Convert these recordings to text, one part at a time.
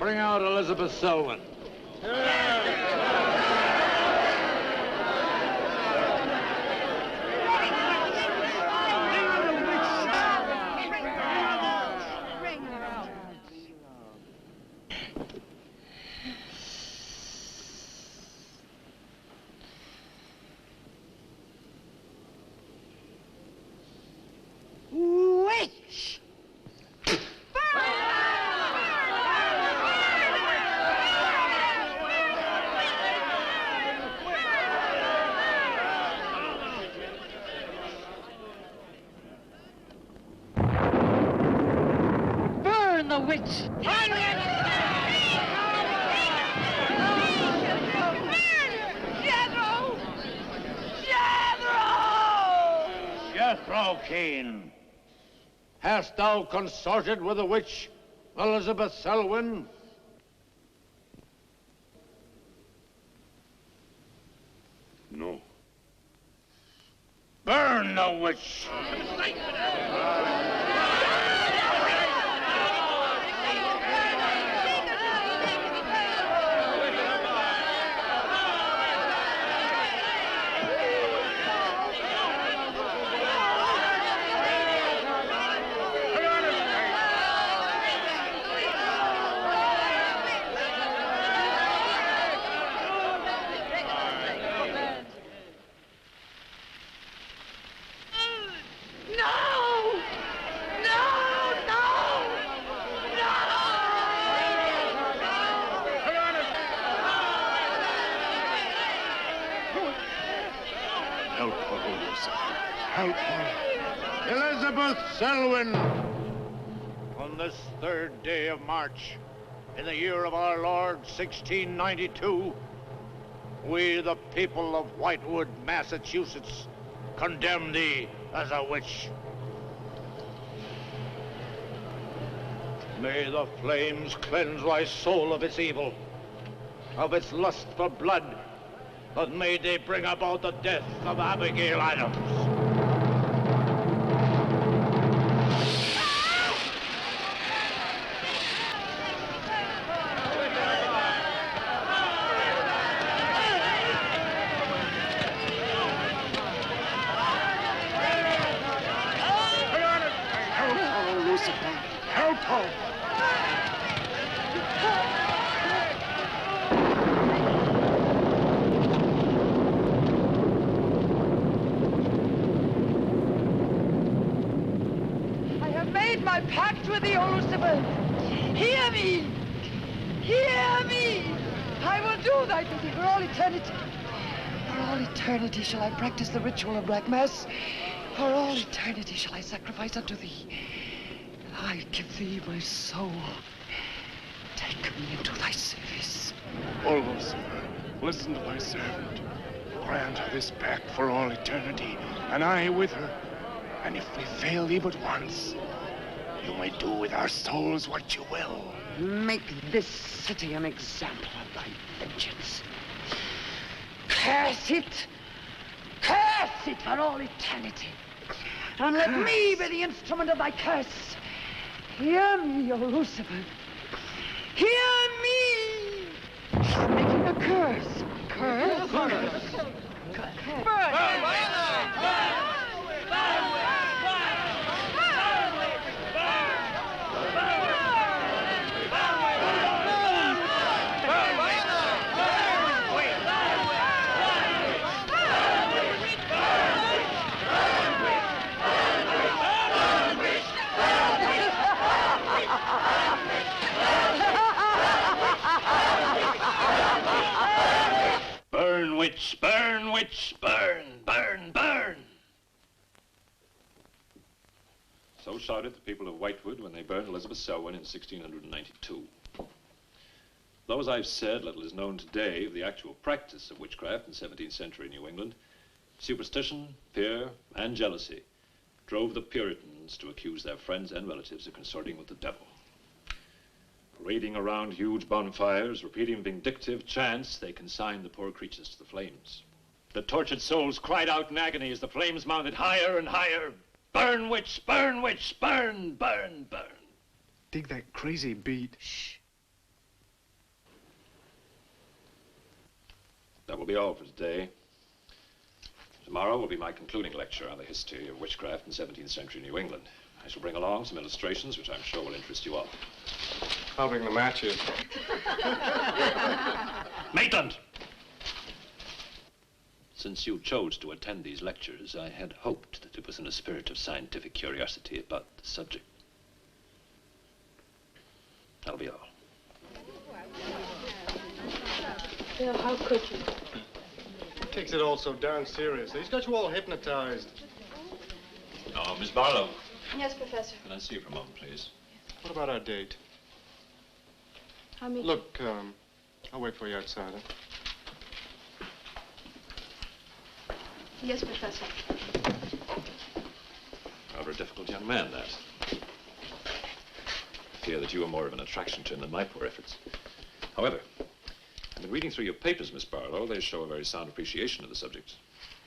Bring out Elizabeth Selwyn. Witch! Burn the witch! Jethro Keen, hast thou consorted with the witch Elizabeth Selwyn? No. Burn the witch! Help her, O Lucifer. Help her. Elizabeth Selwyn, on this 3rd day of March, in the year of our Lord, 1692, we, the people of Whitewood, Massachusetts, condemn thee as a witch. May the flames cleanse thy soul of its evil, of its lust for blood, but may they bring about the death of Abigail Adams. Help her, Lucifer. Help her. My pact with thee, O Lucifer. Hear me! Hear me! I will do thy bidding for all eternity. For all eternity shall I practice the ritual of Black Mass. For all eternity shall I sacrifice unto thee. I give thee my soul. Take me into thy service. O Lucifer, listen to thy servant. Grant her this pact for all eternity, and I with her. And if we fail thee but once, you may do with our souls what you will. Make this city an example of thy vengeance. Curse it! Curse it for all eternity! And let me be the instrument of thy curse. Hear me, O Lucifer. Hear me! Making a curse. Curse? Burn, witch, burn, witch, burn, burn, burn. So shouted the people of Whitewood when they burned Elizabeth Selwyn in 1692. Though, as I've said, little is known today of the actual practice of witchcraft in 17th century New England, superstition, fear, and jealousy drove the Puritans to accuse their friends and relatives of consorting with the devil. Parading around huge bonfires, repeating vindictive chants, they consigned the poor creatures to the flames. The tortured souls cried out in agony as the flames mounted higher and higher. Burn, witch, burn, witch, burn, burn, burn. Dig that crazy beat. Shh. That will be all for today. Tomorrow will be my concluding lecture on the history of witchcraft in 17th century New England. I shall bring along some illustrations which I'm sure will interest you all. I'll bring the matches. Maitland! Since you chose to attend these lectures, I had hoped that it was in a spirit of scientific curiosity about the subject. That'll be all. Bill, how could you? He takes it all so darn seriously. He's got you all hypnotized. Oh, Miss Barlow. Yes, Professor. Can I see you for a moment, please? What about our date? I'll meet you. Look, I'll wait for you outside, huh? Yes, Professor. Rather a difficult young man, that. I fear that you are more of an attraction to him than my poor efforts. However, I've been reading through your papers, Miss Barlow. They show a very sound appreciation of the subject.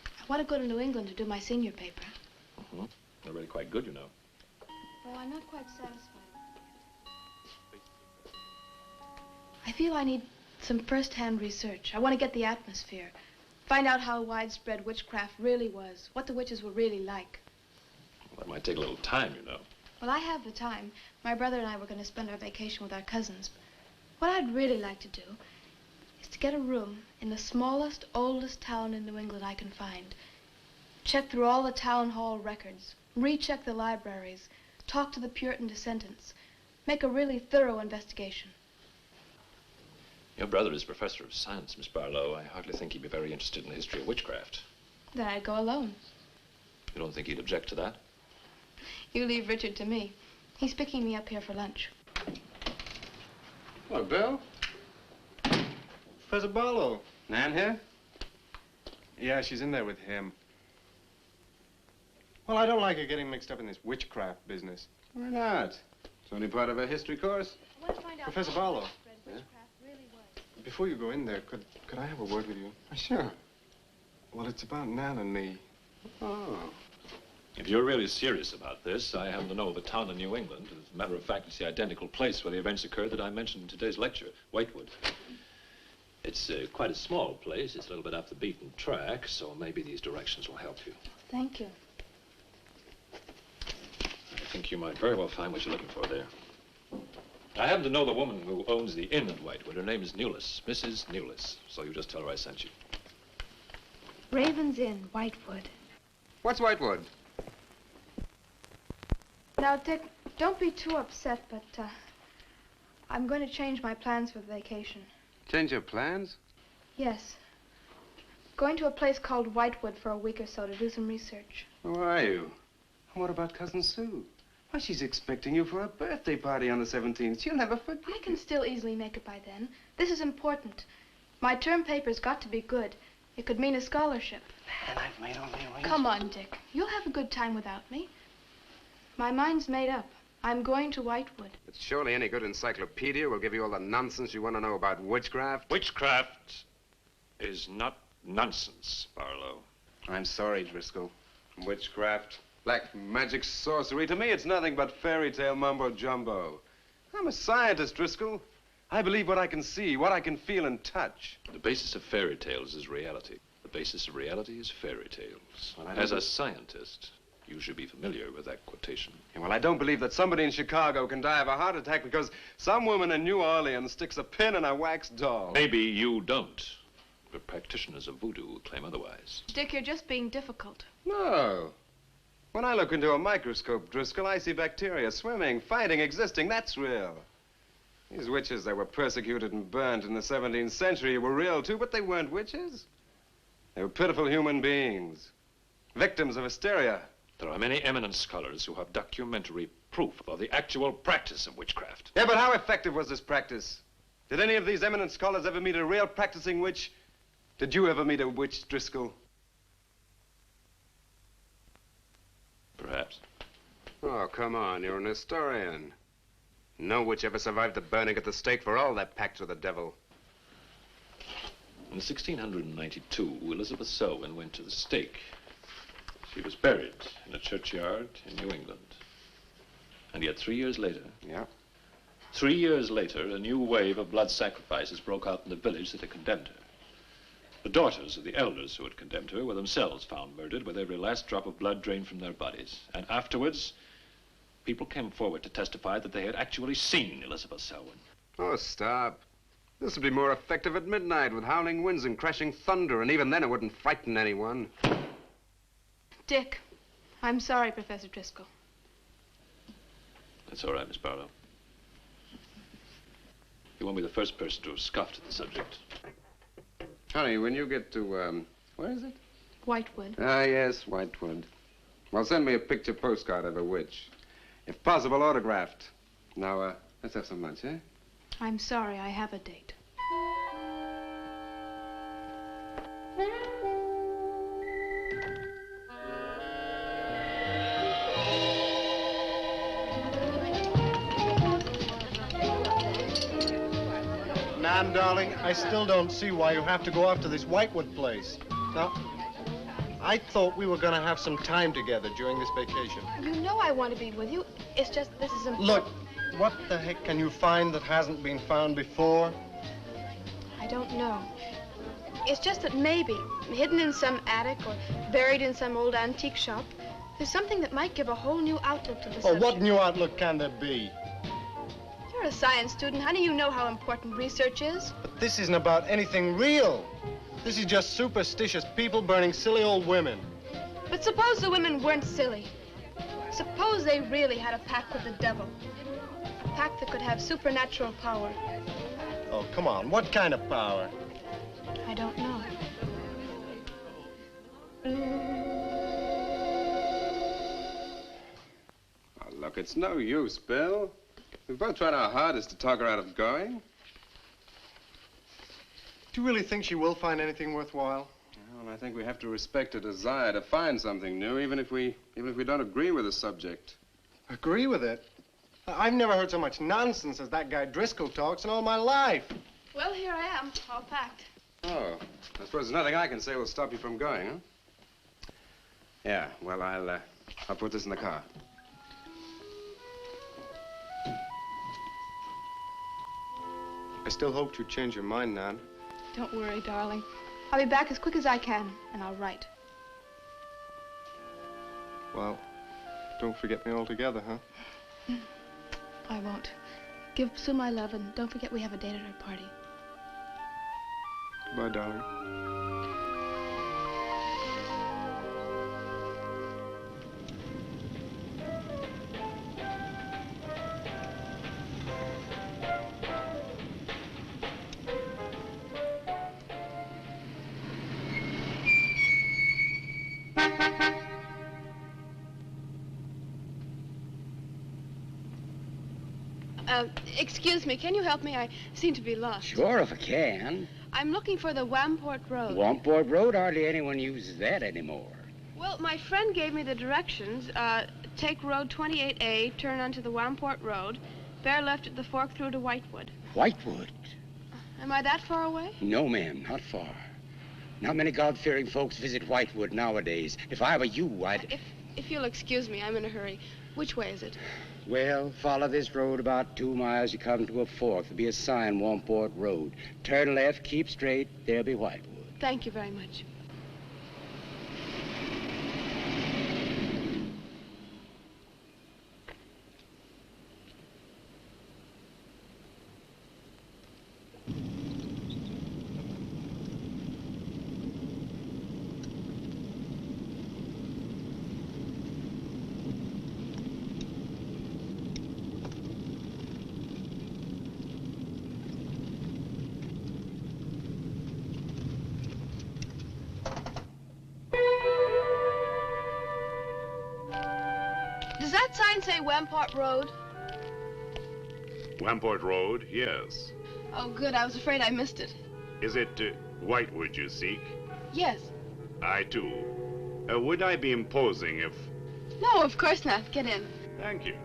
I want to go to New England to do my senior paper. Mm-hmm. They're really quite good, you know. Well, I'm not quite satisfied. I feel I need some first-hand research. I want to get the atmosphere. Find out how widespread witchcraft really was, what the witches were really like. Well, that might take a little time, you know. Well, I have the time. My brother and I were going to spend our vacation with our cousins. What I'd really like to do is to get a room in the smallest, oldest town in New England I can find. Check through all the town hall records, recheck the libraries, talk to the Puritan descendants, make a really thorough investigation. Your brother is professor of science, Miss Barlow. I hardly think he'd be very interested in the history of witchcraft. Then I'd go alone. You don't think he'd object to that? You leave Richard to me. He's picking me up here for lunch. Hello, Bill. Professor Barlow. Nan here? Yeah, she's in there with him. Well, I don't like her getting mixed up in this witchcraft business. Why not? It's only part of a history course. I want to find out Professor how Barlow. widespread witchcraft really was. Before you go in there, could I have a word with you? Sure. Well, it's about Nan and me. Oh. If you're really serious about this, I happen to know of a town in New England. As a matter of fact, it's the identical place where the events occurred that I mentioned in today's lecture, Whitewood. It's quite a small place. It's a little bit off the beaten track, so maybe these directions will help you. Thank you. I think you might very well find what you're looking for there. I happen to know the woman who owns the inn at Whitewood. Her name is Newless, Mrs. Newless. So you just tell her I sent you. Raven's Inn, Whitewood. What's Whitewood? Now, Dick, don't be too upset, but I'm going to change my plans for the vacation. Change your plans? Yes. Going to a place called Whitewood for a week or so to do some research. Who are you? And what about Cousin Sue? Why, she's expecting you for a birthday party on the 17th. She'll never forget. I can still easily make it by then. This is important. My term paper's got to be good. It could mean a scholarship. And I've made all the arrangements. Come on, Dick. You'll have a good time without me. My mind's made up. I'm going to Whitewood. But surely any good encyclopedia will give you all the nonsense you want to know about witchcraft. Witchcraft is not nonsense, Barlow. I'm sorry, Driscoll. Witchcraft, black magic, sorcery. To me, it's nothing but fairy tale mumbo-jumbo. I'm a scientist, Driscoll. I believe what I can see, what I can feel and touch. The basis of fairy tales is reality. The basis of reality is fairy tales. Well, I don't As a scientist, you should be familiar with that quotation. Yeah, well, I don't believe that somebody in Chicago can die of a heart attack because some woman in New Orleans sticks a pin in a wax doll. Maybe you don't, but practitioners of voodoo claim otherwise. Dick, you're just being difficult. No. When I look into a microscope, Driscoll, I see bacteria swimming, fighting, existing. That's real. These witches that were persecuted and burned in the 17th century were real, too, but they weren't witches. They were pitiful human beings, victims of hysteria. There are many eminent scholars who have documentary proof of the actual practice of witchcraft. Yeah, but how effective was this practice? Did any of these eminent scholars ever meet a real practicing witch? Did you ever meet a witch, Driscoll? Perhaps. Oh, come on, you're an historian. No witch ever survived the burning at the stake for all that pact with the devil. In 1692, Elizabeth Selwyn went to the stake. She was buried in a churchyard in New England. And yet 3 years later... Yeah? 3 years later, a new wave of blood sacrifices broke out in the village that had condemned her. The daughters of the elders who had condemned her were themselves found murdered with every last drop of blood drained from their bodies. And afterwards, people came forward to testify that they had actually seen Elizabeth Selwyn. Oh, stop. This would be more effective at midnight with howling winds and crashing thunder, and even then it wouldn't frighten anyone. Dick, I'm sorry, Professor Driscoll. That's all right, Miss Barlow. You won't be the first person to have scoffed at the subject. Honey, when you get to, where is it? Whitewood. Ah, yes, Whitewood. Well, send me a picture postcard of a witch. If possible, autographed. Now, let's have some lunch, eh? I'm sorry, I have a date. Nan, darling, I still don't see why you have to go off to this Whitewood place. Now, I thought we were going to have some time together during this vacation. You know I want to be with you. It's just this is important. Look, what the heck can you find that hasn't been found before? I don't know. It's just that maybe, hidden in some attic or buried in some old antique shop, there's something that might give a whole new outlook to the subject. Oh, what new outlook can there be? You're a science student, honey. You know how important research is. But this isn't about anything real. This is just superstitious people burning silly old women. But suppose the women weren't silly. Suppose they really had a pact with the devil. A pact that could have supernatural power. Oh, come on. What kind of power? I don't know. Oh, look, it's no use, Bill. We've both tried our hardest to talk her out of going. Do you really think she will find anything worthwhile? Well, I think we have to respect her desire to find something new, even if we don't agree with the subject. Agree with it? I've never heard so much nonsense as that guy Driscoll talks in all my life. Well, here I am, all packed. Oh, I suppose there's nothing I can say will stop you from going, huh? Yeah, well, I'll put this in the car. I still hoped you'd change your mind, Nan. Don't worry, darling. I'll be back as quick as I can, and I'll write. Well, don't forget me altogether, huh? I won't. Give Sue my love, and don't forget we have a date at her party. Goodbye, darling. Excuse me, can you help me? I seem to be lost. Sure, if I can. I'm looking for the Wamport Road. Wamport Road, hardly anyone uses that anymore. Well, my friend gave me the directions. Take Road 28A, turn onto the Wamport Road, bear left at the fork through to Whitewood. Whitewood? Am I that far away? No, ma'am, not far. Not many God-fearing folks visit Whitewood nowadays. If I were you, I'd... If you'll excuse me, I'm in a hurry. Which way is it? Well, follow this road about 2 miles. You come to a fork. There'll be a sign, Wamport Road. Turn left, keep straight. There'll be Whitewood. Thank you very much. Does that sign say Wamport Road? Wamport Road, yes. Oh, good. I was afraid I missed it. Is it Whitewood you seek? Yes. I, too. Would I be imposing if... No, of course not. Get in. Thank you.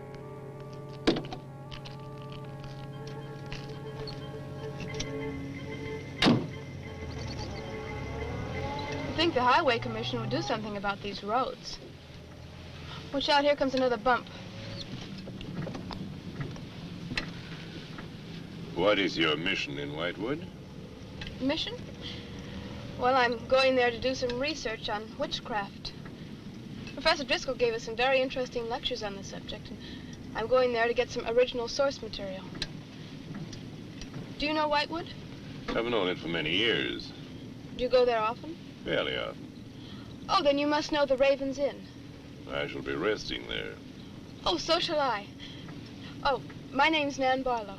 I think the Highway Commission would do something about these roads. Watch out, here comes another bump. What is your mission in Whitewood? Mission? Well, I'm going there to do some research on witchcraft. Professor Driscoll gave us some very interesting lectures on the subject, and I'm going there to get some original source material. Do you know Whitewood? I've known it for many years. Do you go there often? Fairly often. Oh, then you must know the Raven's Inn. I shall be resting there. Oh, so shall I. Oh, my name's Nan Barlow.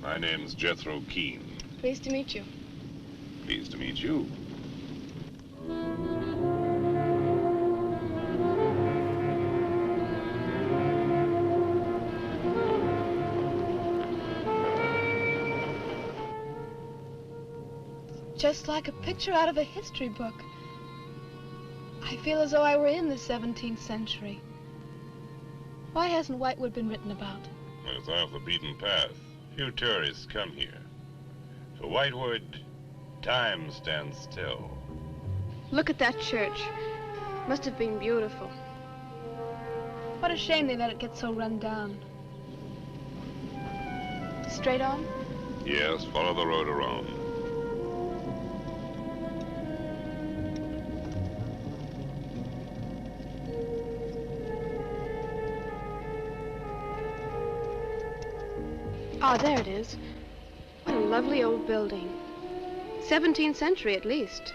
My name's Jethro Keene. Pleased to meet you. Pleased to meet you. Just like a picture out of a history book. I feel as though I were in the 17th century. Why hasn't Whitewood been written about? It's off the beaten path. Few tourists come here. For Whitewood, time stands still. Look at that church. Must have been beautiful. What a shame they let it get so run down. Straight on? Yes, follow the road around. Ah, there it is. What a lovely old building. 17th century at least.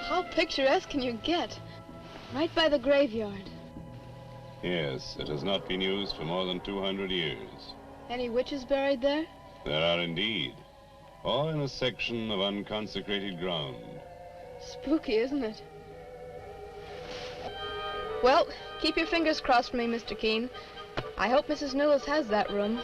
How picturesque can you get? Right by the graveyard. Yes, it has not been used for more than 200 years. Any witches buried there? There are indeed. All in a section of unconsecrated ground. Spooky, isn't it? Well, keep your fingers crossed for me, Mr. Keene. I hope Mrs. Newlis has that room.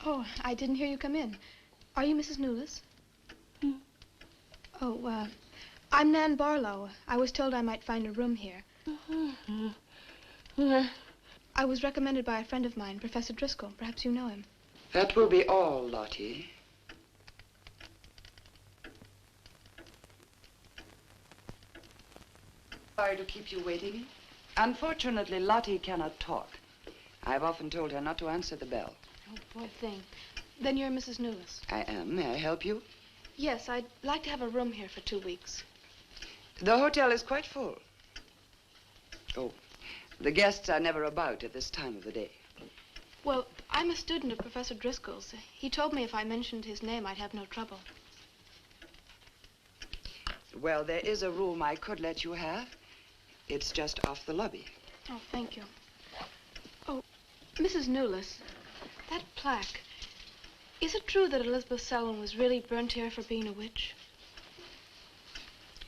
Oh, I didn't hear you come in. Are you Mrs. Newlis? Oh, I'm Nan Barlow. I was told I might find a room here. I was recommended by a friend of mine, Professor Driscoll. Perhaps you know him. That will be all, Lottie. Sorry to keep you waiting. Unfortunately, Lottie cannot talk. I've often told her not to answer the bell. Oh, poor thing. Then you're Mrs. Newlis. I am. May I help you? Yes, I'd like to have a room here for 2 weeks. The hotel is quite full. Oh, the guests are never about at this time of the day. Well, I'm a student of Professor Driscoll's. He told me if I mentioned his name, I'd have no trouble. Well, there is a room I could let you have. It's just off the lobby. Oh, thank you. Oh, Mrs. Newlis, that plaque. Is it true that Elizabeth Selwyn was really burnt here for being a witch?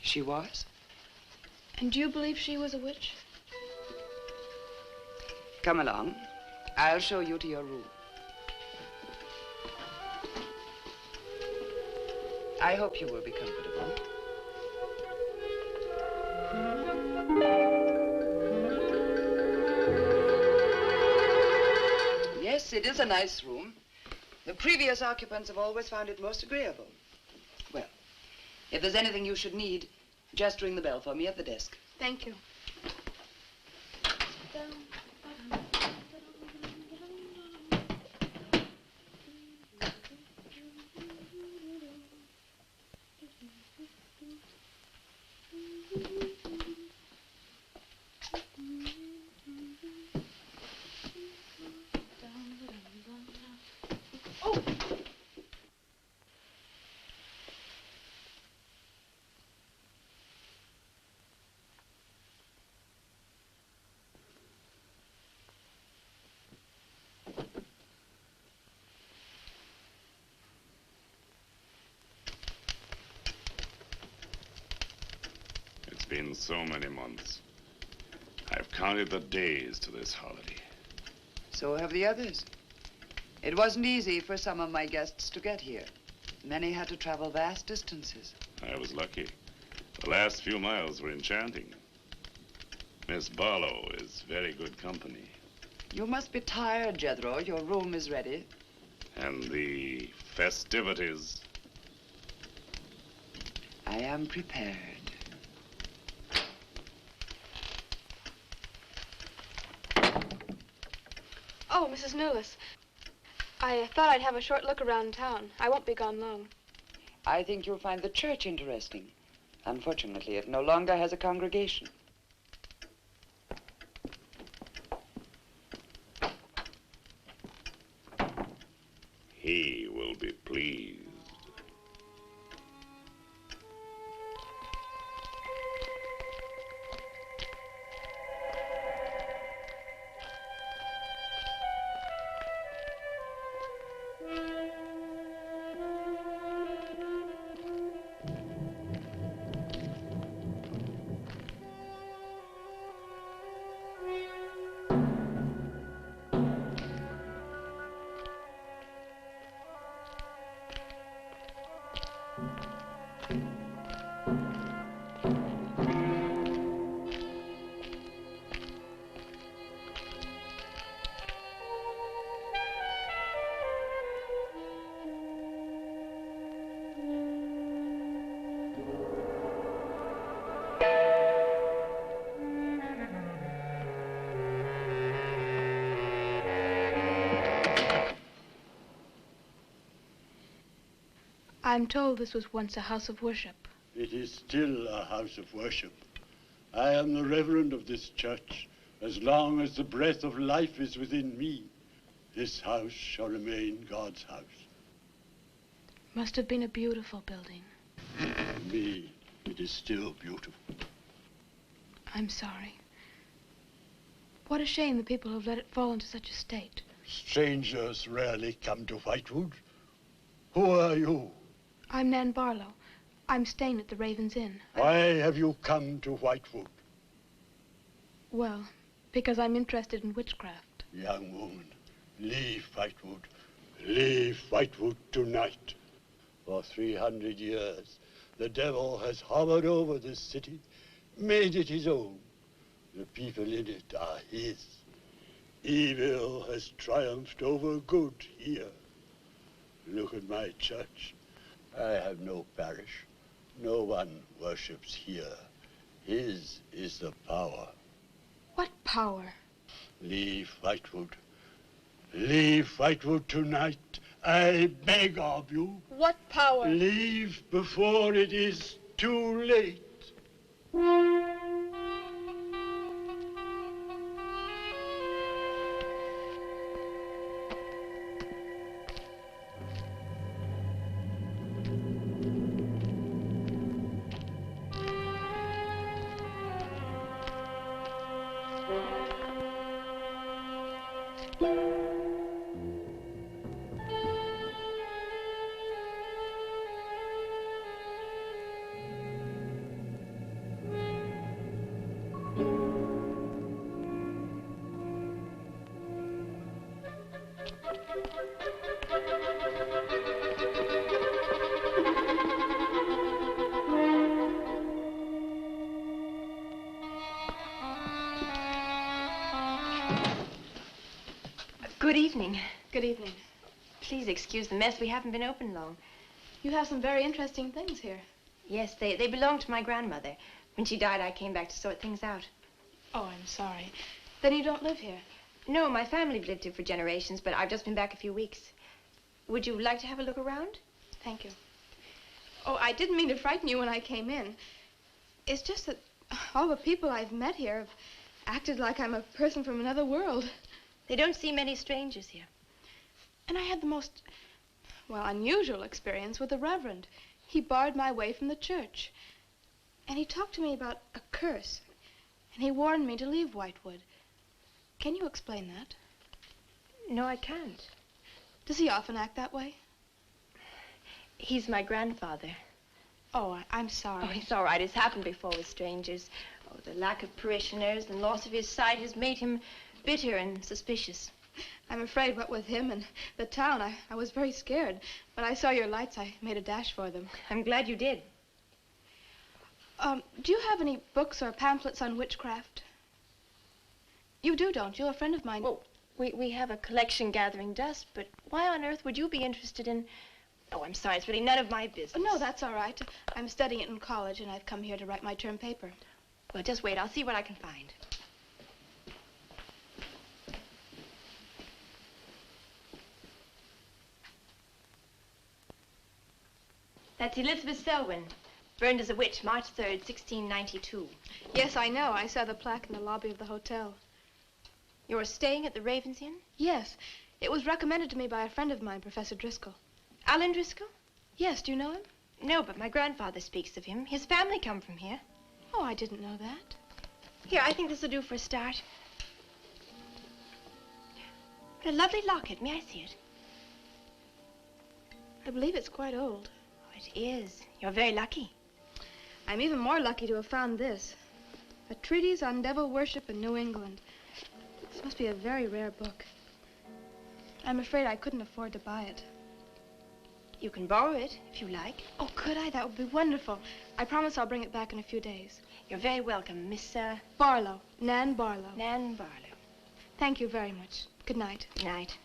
She was? And do you believe she was a witch? Come along. I'll show you to your room. I hope you will be comfortable. Yes, it is a nice room. The previous occupants have always found it most agreeable. Well, if there's anything you should need, just ring the bell for me at the desk. Thank you. been so many months. I've counted the days to this holiday. So have the others. It wasn't easy for some of my guests to get here. Many had to travel vast distances. I was lucky. The last few miles were enchanting. Miss Barlow is very good company. You must be tired, Jethro. Your room is ready. And the festivities. I am prepared. Oh, Mrs. Newless. I thought I'd have a short look around town. I won't be gone long. I think you'll find the church interesting. Unfortunately, it no longer has a congregation. He will be pleased. I'm told this was once a house of worship. It is still a house of worship. I am the reverend of this church. As long as the breath of life is within me, this house shall remain God's house. Must have been a beautiful building. For me, it is still beautiful. I'm sorry. What a shame the people have let it fall into such a state. Strangers rarely come to Whitewood. Who are you? I'm Nan Barlow. I'm staying at the Raven's Inn. Why have you come to Whitewood? Well, because I'm interested in witchcraft. Young woman, leave Whitewood. Leave Whitewood tonight. For 300 years, the devil has hovered over this city, made it his own. The people in it are his. Evil has triumphed over good here. Look at my church. I have no parish. No one worships here. His is the power. What power? Leave Whitewood. Leave Whitewood tonight. I beg of you. What power? Leave before it is too late. Good evening. Good evening. Please excuse the mess. We haven't been open long. You have some very interesting things here. Yes, they belonged to my grandmother. When she died, I came back to sort things out. Oh, I'm sorry. Then you don't live here? No, my family lived here for generations, but I've just been back a few weeks. Would you like to have a look around? Thank you. Oh, I didn't mean to frighten you when I came in. It's just that all the people I've met here have acted like I'm a person from another world. They don't see many strangers here. And I had the most, well, unusual experience with the Reverend. He barred my way from the church. And he talked to me about a curse. And he warned me to leave Whitewood. Can you explain that? No, I can't. Does he often act that way? He's my grandfather. Oh, I'm sorry. Oh, it's all right. It's happened before with strangers. Oh, the lack of parishioners and loss of his sight has made him bitter and suspicious. I'm afraid what with him and the town, I was very scared. When I saw your lights, I made a dash for them. I'm glad you did. Do you have any books or pamphlets on witchcraft? You do, don't you? A friend of mine... Well, we have a collection gathering dust, but why on earth would you be interested in... Oh, I'm sorry. It's really none of my business. No, that's all right. I'm studying it in college, and I've come here to write my term paper. Well, just wait. I'll see what I can find. That's Elizabeth Selwyn, burned as a witch, March 3rd, 1692. Yes, I know. I saw the plaque in the lobby of the hotel. You're staying at the Ravens Inn? Yes. It was recommended to me by a friend of mine, Professor Driscoll. Alan Driscoll? Yes, do you know him? No, but my grandfather speaks of him. His family come from here. Oh, I didn't know that. Here, I think this will do for a start. What a lovely locket. May I see it? I believe it's quite old. Oh, it is. You're very lucky. I'm even more lucky to have found this. A treatise on devil worship in New England. This must be a very rare book. I'm afraid I couldn't afford to buy it. You can borrow it, if you like. Oh, could I? That would be wonderful. I promise I'll bring it back in a few days. You're very welcome, Miss, Barlow. Nan Barlow. Nan Barlow. Thank you very much. Good night. Good night.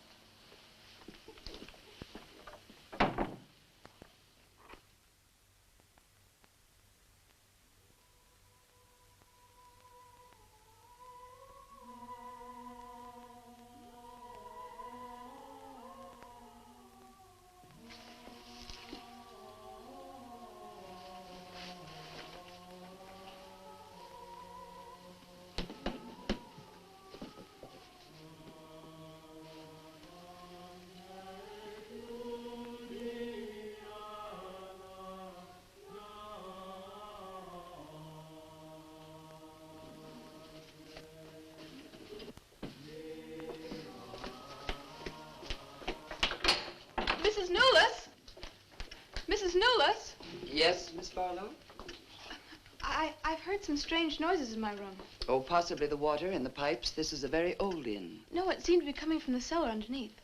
Mrs. Newless? Mrs. Newless? Yes, Miss Barlow? I've heard some strange noises in my room. Oh, possibly the water in the pipes. This is a very old inn. No, it seemed to be coming from the cellar underneath.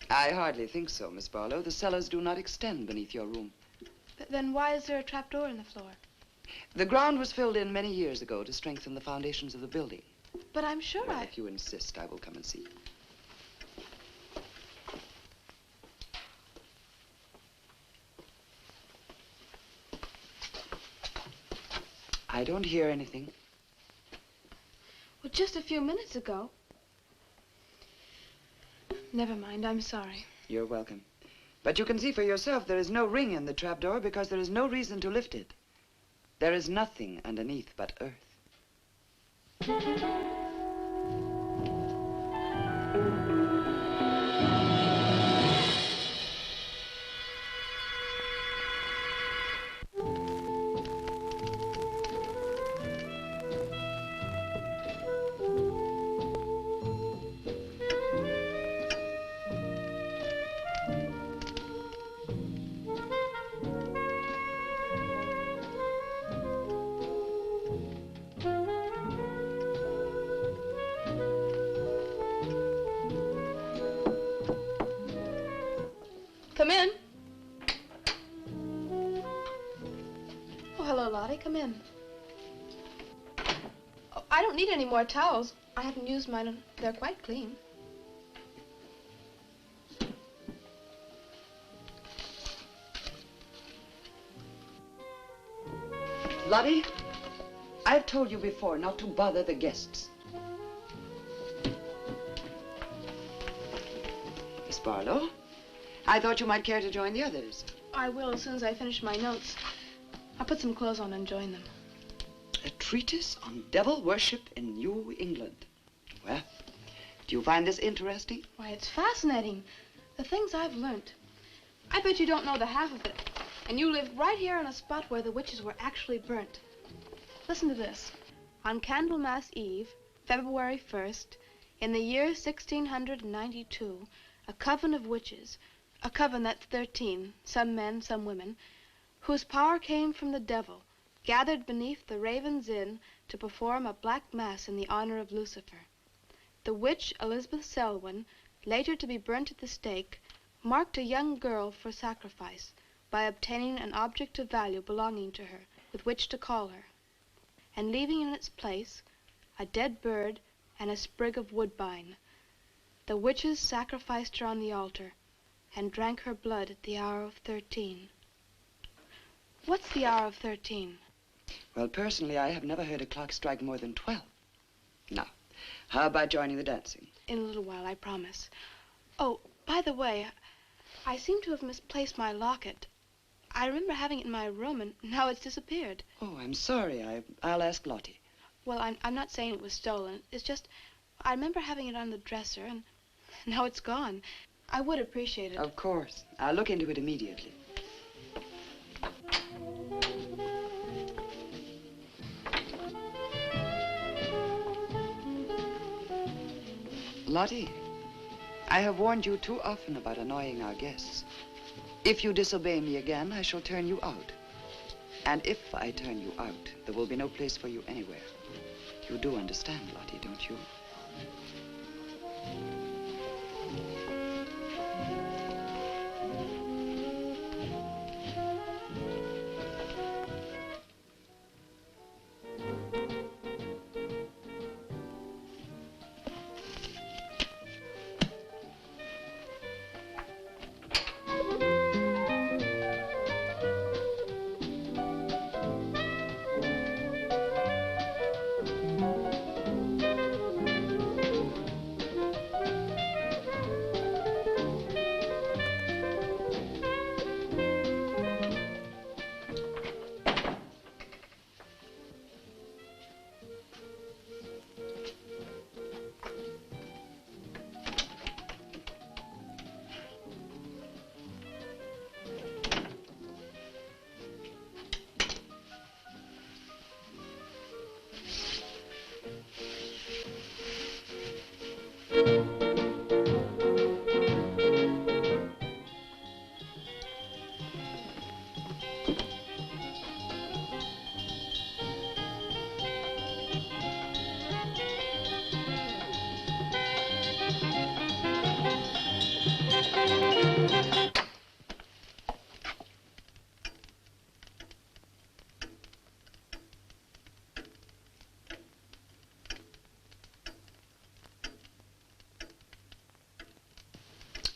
I hardly think so, Miss Barlow. The cellars do not extend beneath your room. Then why is there a trapdoor in the floor? The ground was filled in many years ago to strengthen the foundations of the building. But I'm sure Well, if you insist, I will come and see. I don't hear anything. Well, just a few minutes ago. Never mind, I'm sorry. You're welcome. But you can see for yourself there is no ring in the trapdoor because there is no reason to lift it. There is nothing underneath but earth. Come in. Oh, hello, Lottie. Come in. Oh, I don't need any more towels. I haven't used mine, and they're quite clean. Lottie, I've told you before not to bother the guests. Miss Barlow, I thought you might care to join the others. I will as soon as I finish my notes. I'll put some clothes on and join them. A treatise on devil worship in New England. Well, do you find this interesting? Why, it's fascinating. The things I've learned. I bet you don't know the half of it. And you live right here on a spot where the witches were actually burnt. Listen to this. On Candlemas Eve, February 1st, in the year 1692, a coven of witches, a coven that's 13, some men, some women, whose power came from the devil, gathered beneath the Raven's Inn to perform a black mass in the honor of Lucifer. The witch Elizabeth Selwyn, later to be burnt at the stake, marked a young girl for sacrifice by obtaining an object of value belonging to her with which to call her, and leaving in its place a dead bird and a sprig of woodbine. The witches sacrificed her on the altar and drank her blood at the hour of 13. What's the hour of 13? Well, personally, I have never heard a clock strike more than 12. Now, how about joining the dancing? In a little while, I promise. Oh, by the way, I seem to have misplaced my locket. I remember having it in my room, and now it's disappeared. Oh, I'm sorry. I'll ask Lottie. Well, I'm not saying it was stolen. It's just, I remember having it on the dresser, and now it's gone. I would appreciate it. Of course. I'll look into it immediately. Lottie, I have warned you too often about annoying our guests. If you disobey me again, I shall turn you out. And if I turn you out, there will be no place for you anywhere. You do understand, Lottie, don't you?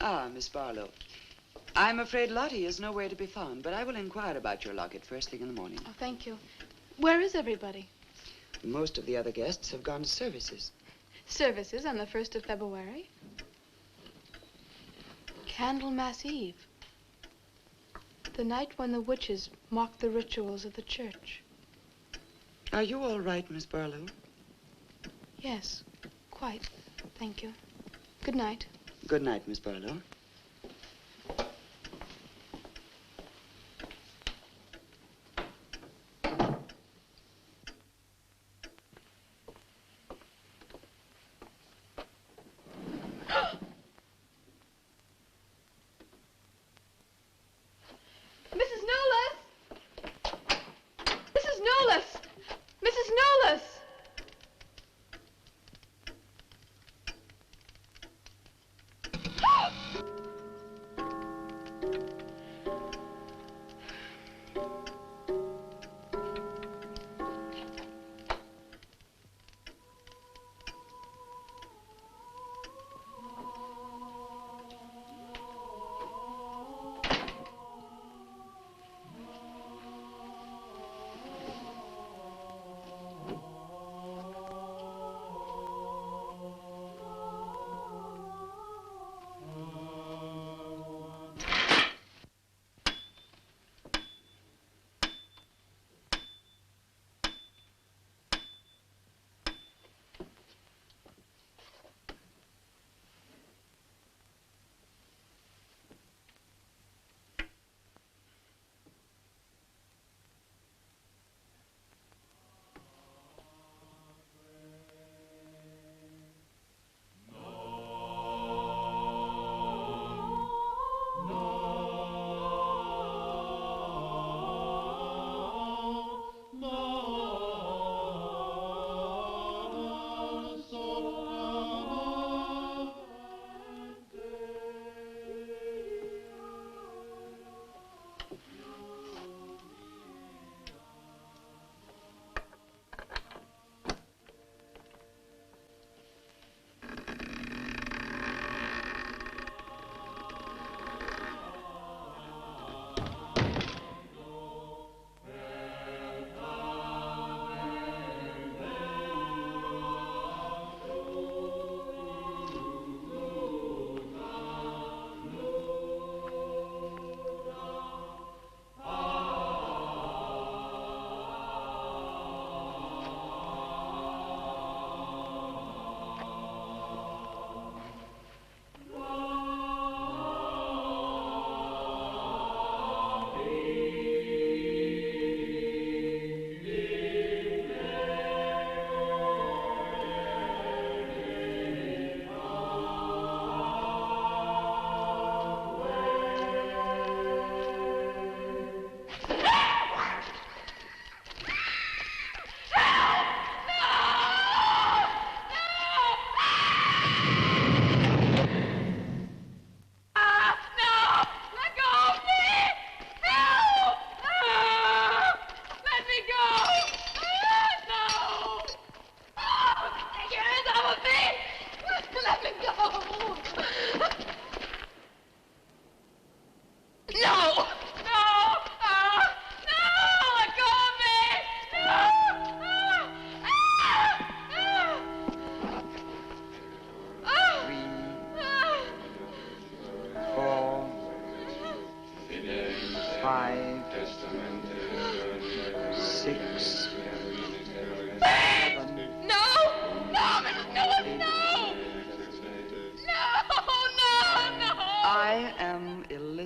Ah, Miss Barlow. I'm afraid Lottie is nowhere to be found, but I will inquire about your locket first thing in the morning. Oh, thank you. Where is everybody? Most of the other guests have gone to services. Services on the 1st of February? Candlemas Eve. The night when the witches mocked the rituals of the church. Are you all right, Miss Barlow? Yes, quite. Thank you. Good night. Good night, Miss Barlow.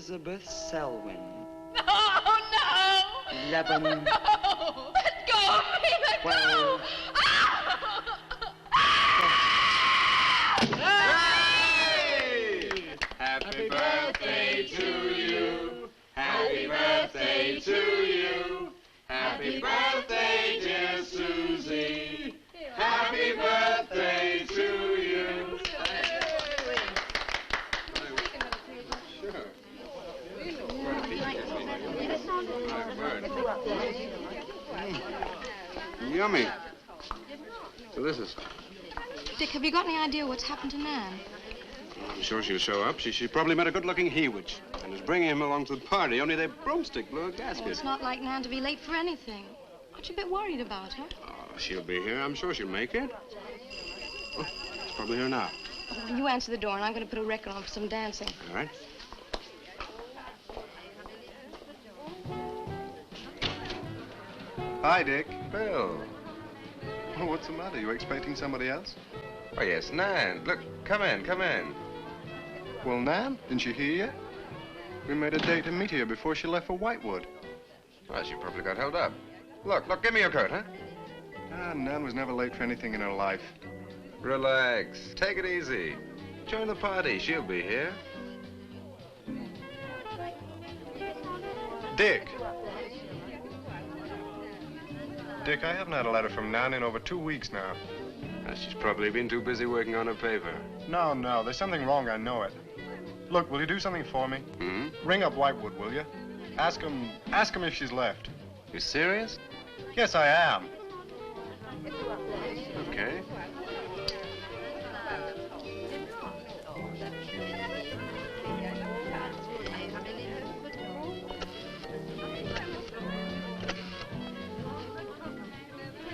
Elizabeth Selwyn. No, no! 11. No! Let go of me! Let 12. go! Happy birthday to you. Happy birthday to you. Happy birthday, dear Susie. Happy birthday to you. Yummy. Delicious. Dick, have you got any idea what's happened to Nan? I'm sure she'll show up. She probably met a good-looking he-witch and is bringing him along to the party, only their broomstick blew a gasket. Oh, it's not like Nan to be late for anything. Aren't you a bit worried about her? Oh, she'll be here. I'm sure she'll make it. Oh, she's probably here now. Well, you answer the door, and I'm going to put a record on for some dancing. All right. Hi, Dick. Bill. Oh, what's the matter? You expecting somebody else? Oh, yes, Nan. Look, come in, come in. Well, Nan, didn't you hear yet? We made a date to meet here before she left for Whitewood. Well, she probably got held up. Look, give me your coat, huh? Ah, Nan was never late for anything in her life. Relax. Take it easy. Join the party. She'll be here. Dick. Dick, I haven't had a letter from Nan in over 2 weeks now. She's probably been too busy working on her paper. No, there's something wrong, I know it. Look, will you do something for me? Hmm? Ring up Whitewood, will you? Ask him if she's left. You serious? Yes, I am. Okay.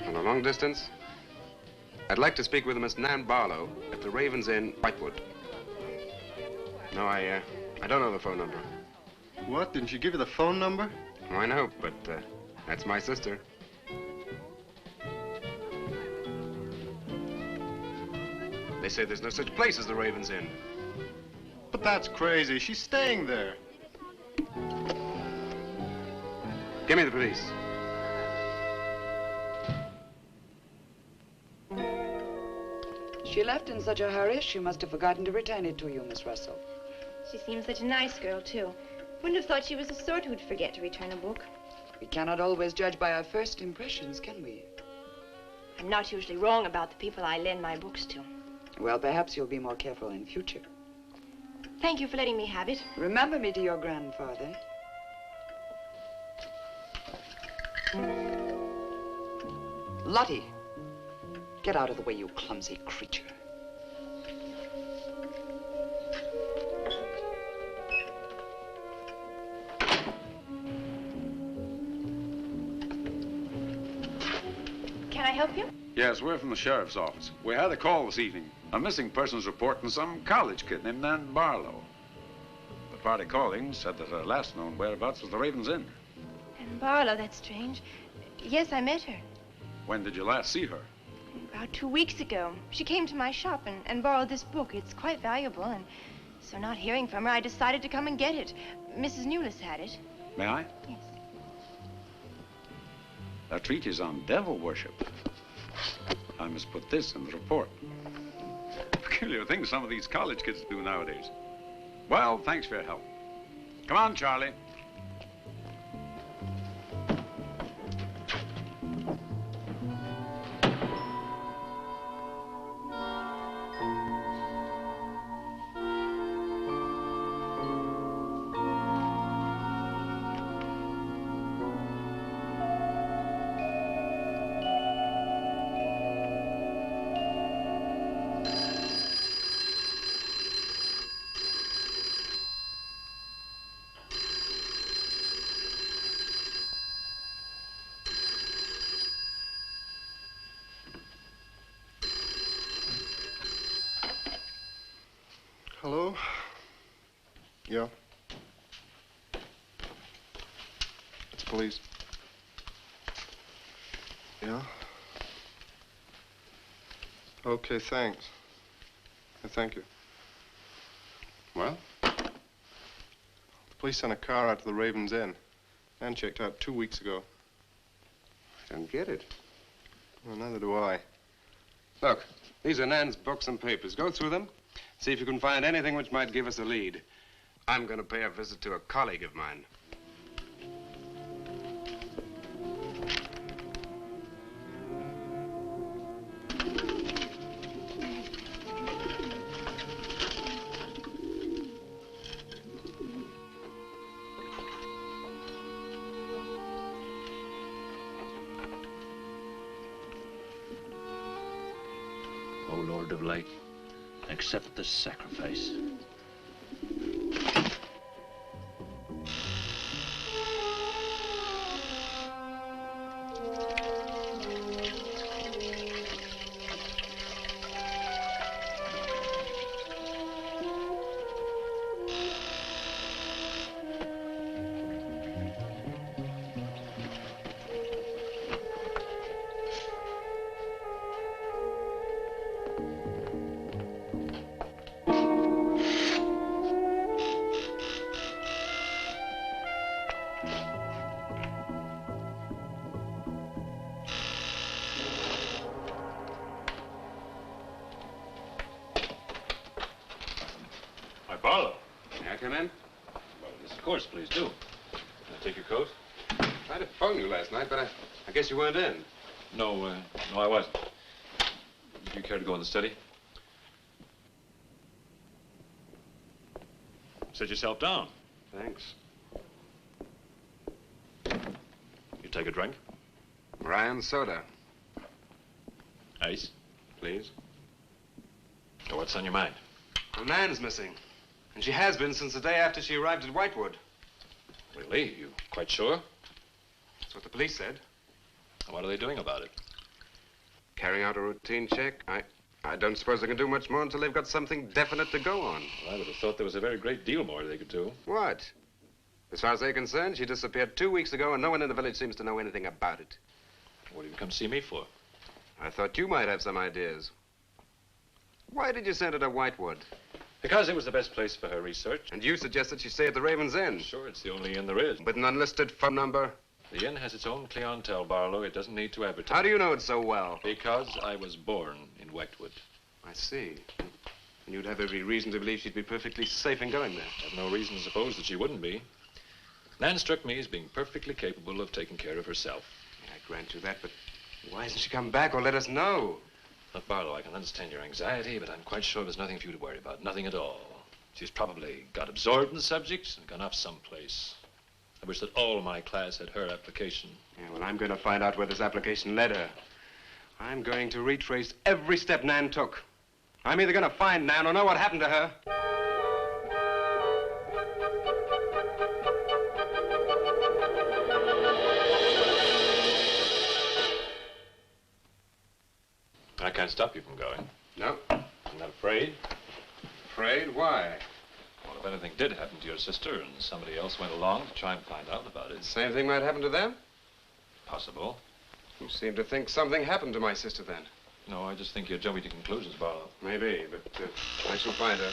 On a long distance, I'd like to speak with Miss Nan Barlow at the Raven's Inn, Whitewood. No, I don't know the phone number. What? Didn't she give you the phone number? Oh, I know, but that's my sister. They say there's no such place as the Raven's Inn. But that's crazy. She's staying there. Give me the police. She left in such a hurry, she must have forgotten to return it to you, Miss Russell. She seems such a nice girl, too. Wouldn't have thought she was the sort who'd forget to return a book. We cannot always judge by our first impressions, can we? I'm not usually wrong about the people I lend my books to. Well, perhaps you'll be more careful in future. Thank you for letting me have it. Remember me to your grandfather. Lottie, get out of the way, you clumsy creature. Can I help you? Yes, we're from the sheriff's office. We had a call this evening. A missing persons report from some college kid named Nan Barlow. The party calling said that her last known whereabouts was the Raven's Inn. And Barlow, that's strange. Yes, I met her. When did you last see her? About 2 weeks ago. She came to my shop and borrowed this book. It's quite valuable, and so not hearing from her, I decided to come and get it. Mrs. Newless had it. May I? Yes. A treatise on devil worship. I must put this in the report. Peculiar things some of these college kids do nowadays. Well, thanks for your help. Come on, Charlie. Hello? Yeah? It's police. Yeah? Okay, thanks. Thank you. Well? The Police sent a car out to the Raven's Inn. Nan checked out 2 weeks ago. I don't get it. Well, neither do I. Look, these are Nan's books and papers. Go through them. See if you can find anything which might give us a lead. I'm going to pay a visit to a colleague of mine. O Lord of Light, accept this sacrifice. Barlow. May I come in? Well, yes, of course, please do. Can I take your coat? I tried to phone you last night, but I guess you weren't in. No, I wasn't. Do you care to go in the study? Sit yourself down. Thanks. You take a drink? Ryan soda. Ice? Please. So what's on your mind? Well, Nan's missing. And she has been since the day after she arrived at Whitewood. Really? You quite sure? That's what the police said. What are they doing about it? Carrying out a routine check. I don't suppose they can do much more until they've got something definite to go on. Well, I would have thought there was a very great deal more they could do. What? As far as they're concerned, she disappeared 2 weeks ago, and no one in the village seems to know anything about it. What have you come see me for? I thought you might have some ideas. Why did you send her to Whitewood? Because it was the best place for her research. And you suggested she stay at the Raven's Inn. Sure, it's the only inn there is. With an unlisted phone number? The inn has its own clientele, Barlow. It doesn't need to advertise. How do you know it so well? Because I was born in Whitewood. I see. And you'd have every reason to believe she'd be perfectly safe in going there. I have no reason to suppose that she wouldn't be. Nan struck me as being perfectly capable of taking care of herself. Yeah, I grant you that, but why hasn't she come back or let us know? Look, Barlow, I can understand your anxiety, but I'm quite sure there's nothing for you to worry about. Nothing at all. She's probably got absorbed in the subject and gone off someplace. I wish that all my class had her application. Yeah, well, I'm going to find out where this application led her. I'm going to retrace every step Nan took. I'm either going to find Nan or know what happened to her. I can't stop you from going. No. I'm not afraid. Afraid? Why? Well, if anything did happen to your sister and somebody else went along to try and find out about it. Same thing might happen to them? Possible. You seem to think something happened to my sister then. No, I just think you're jumping to conclusions, Barlow. Maybe, but I shall find her.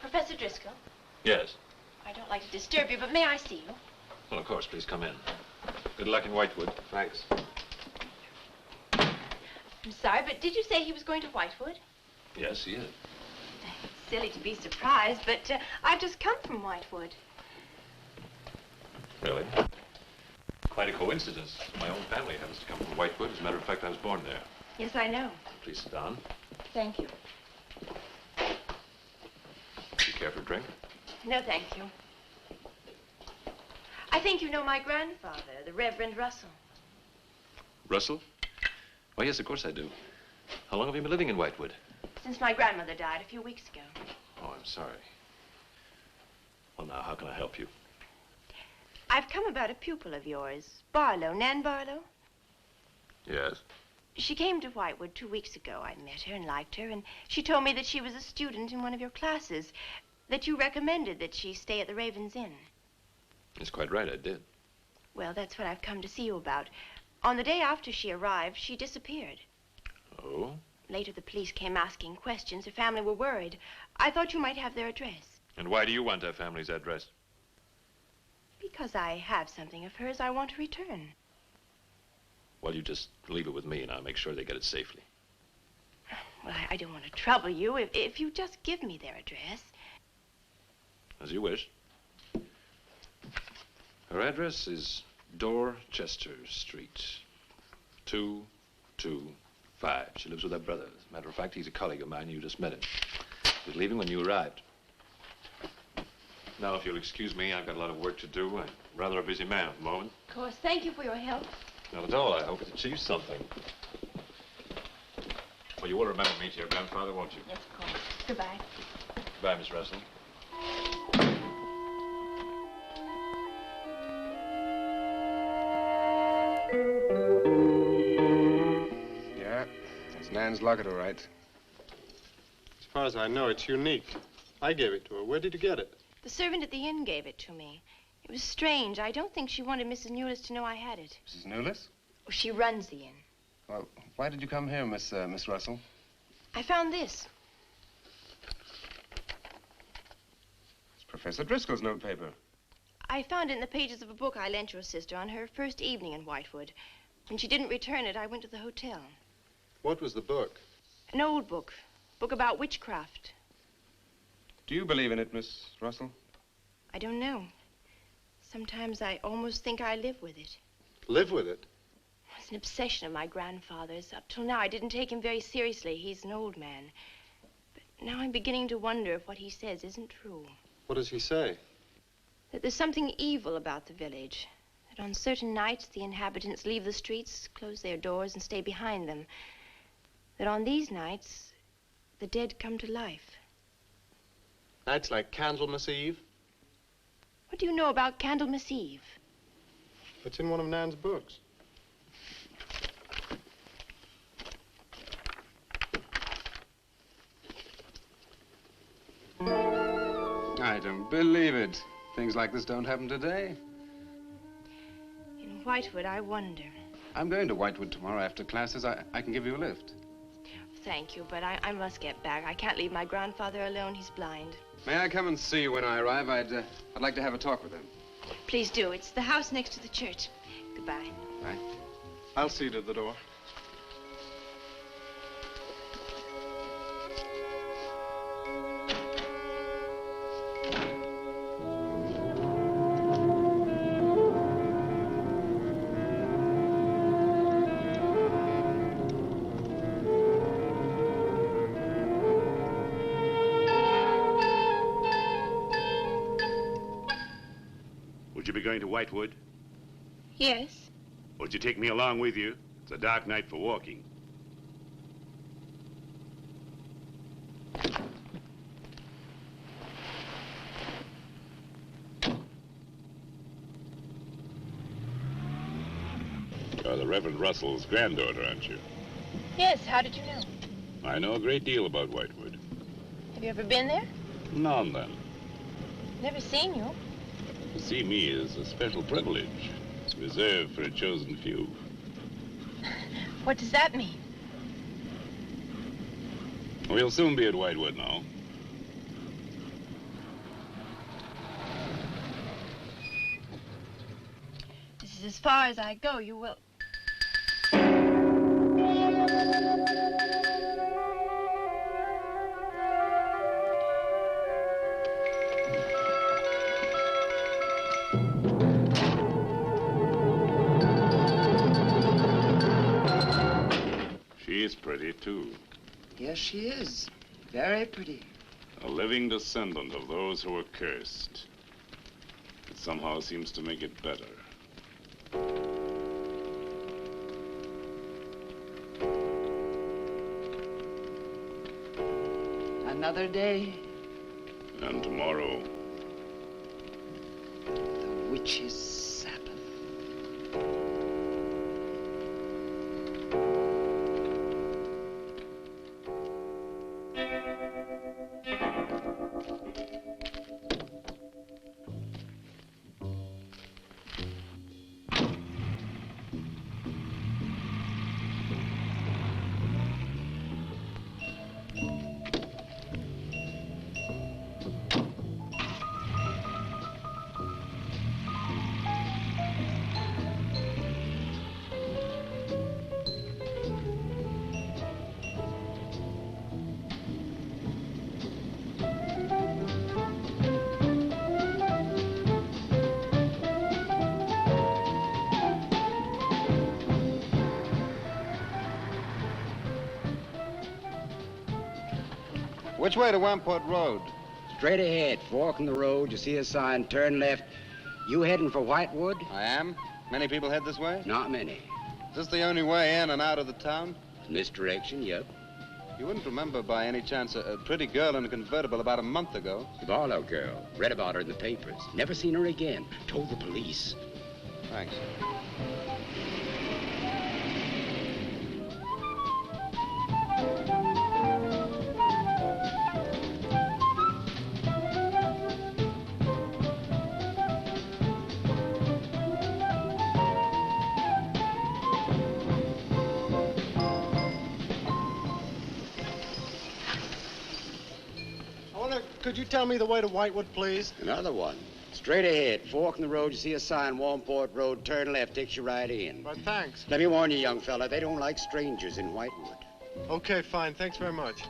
Professor Driscoll? Yes. I don't like to disturb you, but may I see you? Well, of course, please come in. Good luck in Whitewood. Thanks. I'm sorry, but did you say he was going to Whitewood? Yes, he is. It's silly to be surprised, but I've just come from Whitewood. Really? Quite a coincidence. My own family happens to come from Whitewood. As a matter of fact, I was born there. Yes, I know. Please sit down. Thank you. Do you care for a drink? No, thank you. I think you know my grandfather, the Reverend Russell. Russell? Why, yes, of course I do. How long have you been living in Whitewood? Since my grandmother died a few weeks ago. Oh, I'm sorry. Well, now, how can I help you? I've come about a pupil of yours, Barlow, Nan Barlow. Yes? She came to Whitewood 2 weeks ago. I met her and liked her, and she told me that she was a student in one of your classes, that you recommended that she stay at the Raven's Inn. That's quite right, I did. Well, that's what I've come to see you about. On the day after she arrived, she disappeared. Oh? Later, the police came asking questions. Her family were worried. I thought you might have their address. And why do you want her family's address? Because I have something of hers I want to return. Well, you just leave it with me and I'll make sure they get it safely. Well, I don't want to trouble you. If you just give me their address. As you wish. Her address is Dorchester Street, 225. She lives with her brother. As a matter of fact, he's a colleague of mine. You just met him. He was leaving when you arrived. Now, if you'll excuse me, I've got a lot of work to do. I'm rather a busy man at the moment. Of course. Thank you for your help. Not at all. I hope it achieves something. Well, you will remember me to your grandfather, won't you? Yes, of course. Goodbye. Goodbye, Miss Russell. Yeah, that's Nan's locket, all right. As far as I know, it's unique. I gave it to her. Where did you get it? The servant at the inn gave it to me. It was strange. I don't think she wanted Mrs. Newless to know I had it. Mrs. Newless? Well, she runs the inn. Well, why did you come here, Miss Russell? I found this. It's Professor Driscoll's notepaper. I found it in the pages of a book I lent your sister on her first evening in Whitewood. When she didn't return it, I went to the hotel. What was the book? An old book. Book about witchcraft. Do you believe in it, Miss Russell? I don't know. Sometimes I almost think I live with it. Live with it? It's an obsession of my grandfather's. Up till now, I didn't take him very seriously. He's an old man. But now I'm beginning to wonder if what he says isn't true. What does he say? That there's something evil about the village. That on certain nights, the inhabitants leave the streets, close their doors, and stay behind them. That on these nights, the dead come to life. Nights like Candlemas Eve? What do you know about Candlemas Eve? It's in one of Nan's books. I don't believe it. Things like this don't happen today. In Whitewood, I wonder. I'm going to Whitewood tomorrow after classes. I can give you a lift. Thank you, but I must get back. I can't leave my grandfather alone. He's blind. May I come and see you when I arrive? I'd like to have a talk with him. Please do. It's the house next to the church. Goodbye. Bye. I'll see you to the door. Would you be going to Whitewood? Yes. Would you take me along with you? It's a dark night for walking. You're the Reverend Russell's granddaughter, aren't you? Yes, how did you know? I know a great deal about Whitewood. Have you ever been there? Now and then. Never seen you. To see me is a special privilege. It's reserved for a chosen few. What does that mean? We'll soon be at Whitewood now. This is as far as I go. You will... She's pretty, too. Yes, she is. Very pretty. A living descendant of those who were cursed. It somehow seems to make it better. Another day. And tomorrow. The witch's Sabbath. Which way to Wamport Road? Straight ahead, fork in the road, you see a sign, turn left. You heading for Whitewood? I am. Many people head this way? Not many. Is this the only way in and out of the town? In this direction, yep. You wouldn't remember by any chance a pretty girl in a convertible about a month ago? Barlow girl. Read about her in the papers. Never seen her again. Told the police. Thanks. Could you tell me the way to Whitewood, please? Another one. Straight ahead, fork in the road, you see a sign, Wamport Road, turn left, takes you right in. Well, thanks. Let me warn you, young fella, they don't like strangers in Whitewood. Okay, fine. Thanks very much.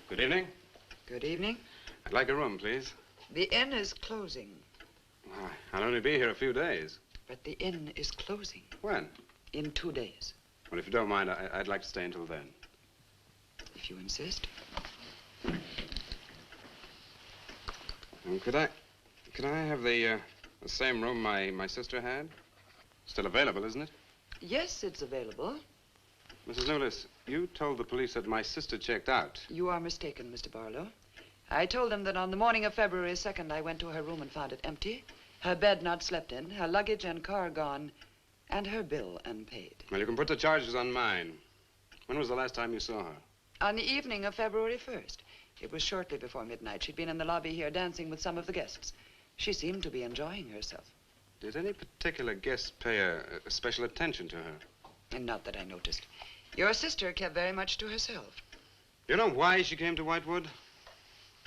Good evening. Good evening. I'd like a room, please. The inn is closing. Why, I'll only be here a few days. But the inn is closing. When? In 2 days. Well, if you don't mind, I'd like to stay until then. If you insist. Could I have the same room my sister had? Still available, isn't it? Yes, it's available. Mrs. Newless, you told the police that my sister checked out. You are mistaken, Mr. Barlow. I told them that on the morning of February 2nd, I went to her room and found it empty, her bed not slept in, her luggage and car gone, and her bill unpaid. Well, you can put the charges on mine. When was the last time you saw her? On the evening of February 1st. It was shortly before midnight. She'd been in the lobby here dancing with some of the guests. She seemed to be enjoying herself. Did any particular guest pay a special attention to her? And not that I noticed. Your sister kept very much to herself. You know why she came to Whitewood?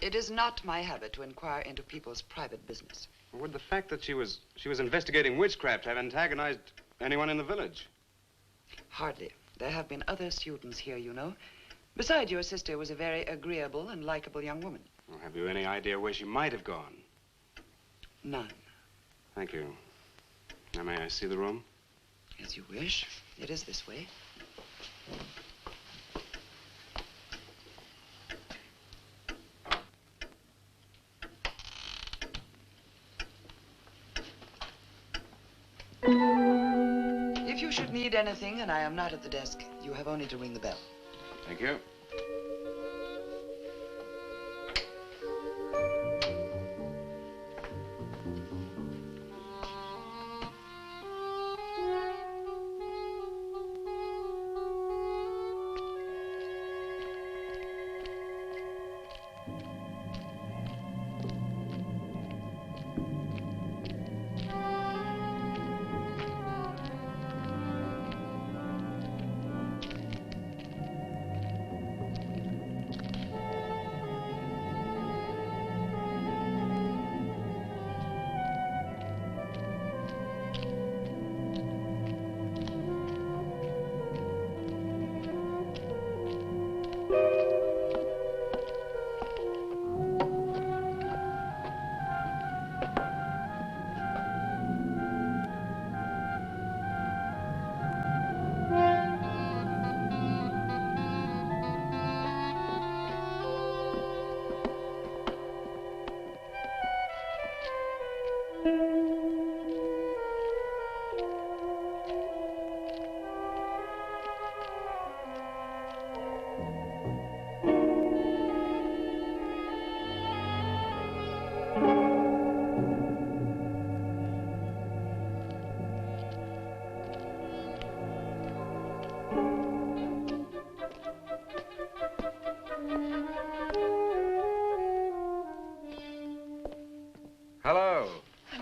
It is not my habit to inquire into people's private business. Or would the fact that she was investigating witchcraft have antagonized anyone in the village? Hardly. There have been other students here, you know. Besides, your sister was a very agreeable and likable young woman. Well, have you any idea where she might have gone? None. Thank you. Now, may I see the room? As you wish. It is this way. If you should need anything and I am not at the desk, you have only to ring the bell. Thank you.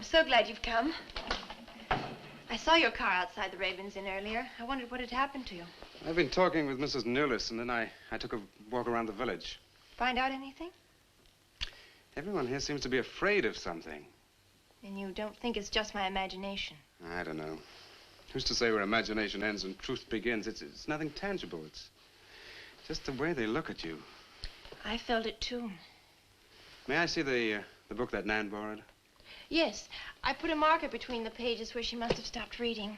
so glad you've come. I saw your car outside the Ravens Inn earlier. I wondered what had happened to you. I've been talking with Mrs. Newless, and then I took a walk around the village. Find out anything? Everyone here seems to be afraid of something. And you don't think it's just my imagination? I don't know. Who's to say where imagination ends and truth begins? It's nothing tangible. It's just the way they look at you. I felt it too. May I see the book that Nan borrowed? Yes, I put a marker between the pages where she must have stopped reading.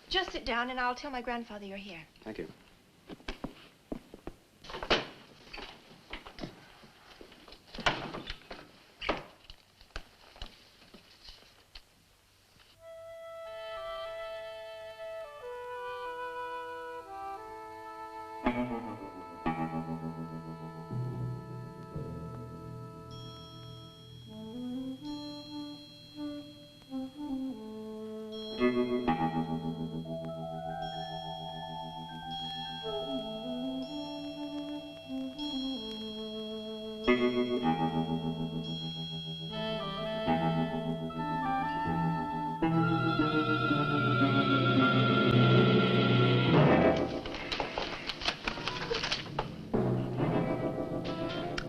Just sit down and I'll tell my grandfather you're here. Thank you.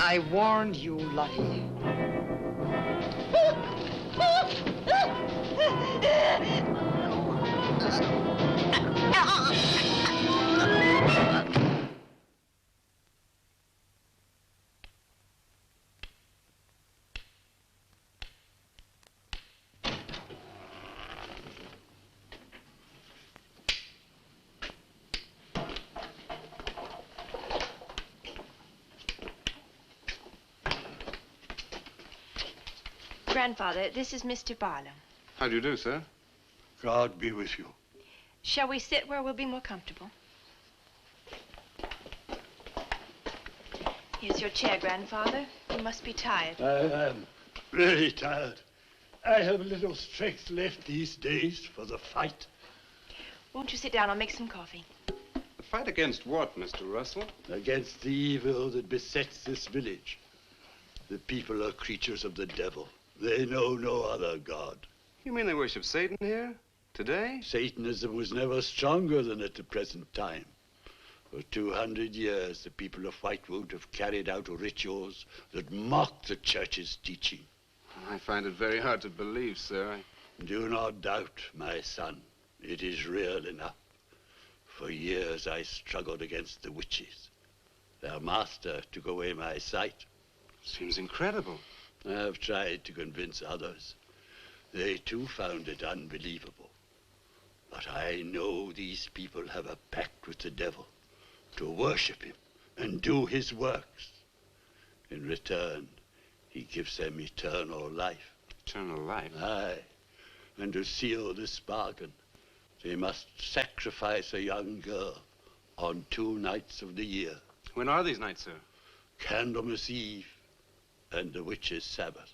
I warned you, Lottie. Grandfather, this is Mr. Barlow. How do you do, sir? God be with you. Shall we sit where we'll be more comfortable? Here's your chair, Grandfather. You must be tired. I am very tired. I have little strength left these days for the fight. Won't you sit down? I'll make some coffee. The fight against what, Mr. Russell? Against the evil that besets this village. The people are creatures of the devil. They know no other God. You mean they worship Satan here? Today? Satanism was never stronger than at the present time. For 200 years, the people of Whitewood have carried out rituals that mock the church's teaching. I find it very hard to believe, sir. Do not doubt, my son. It is real enough. For years, I struggled against the witches. Their master took away my sight. Seems incredible. I have tried to convince others. They too found it unbelievable. But I know these people have a pact with the devil to worship him and do his works. In return, he gives them eternal life. Eternal life? Aye. And to seal this bargain, they must sacrifice a young girl on 2 nights of the year. When are these nights, sir? Candlemas Eve and the witch's Sabbath.